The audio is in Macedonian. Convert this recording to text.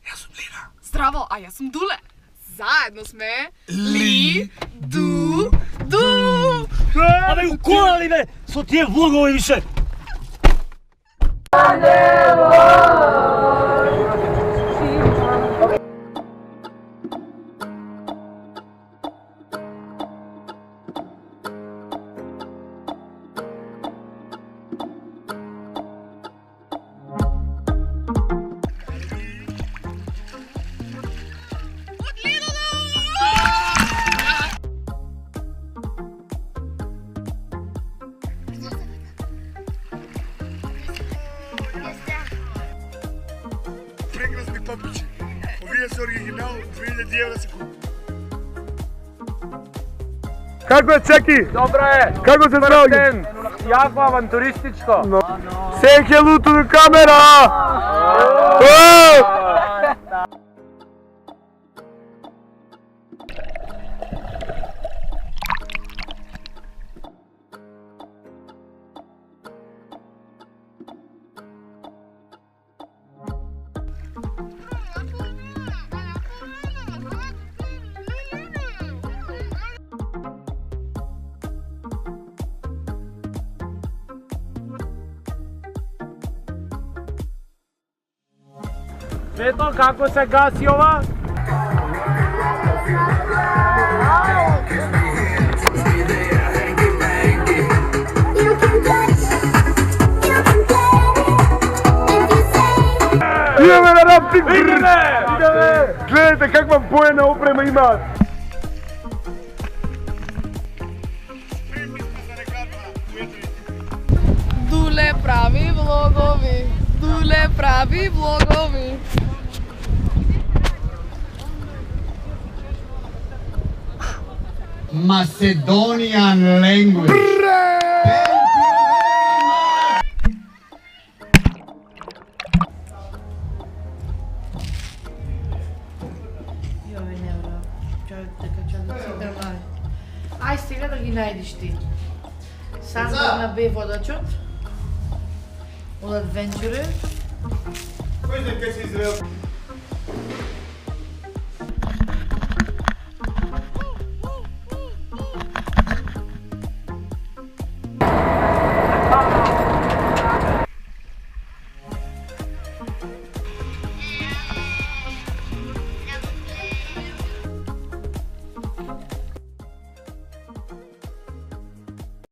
Јас сум Лина. Здраво, а јас сум Дуле. Заедно сме Ли, Ду, Ду. Абе, укола ли бе, со тие влогови више? Прекрасни папичи. Овие се оригинал, 2000 евра се купи. Како е, Чеки? Добро е. Како се наоѓа? Ден. Јако авантуристичко. Сеќе луту до камера! Свето, како се гаси ова? Идеме на рафтинг! Идеме! Гледайте каква боена опрема имаат! Дуле прави влогови. Дуле прави влогови. Macedonian language. Ај сега да ги најдиш ти. Сам на бе водачот од Adventure. Кој се ке си Израел?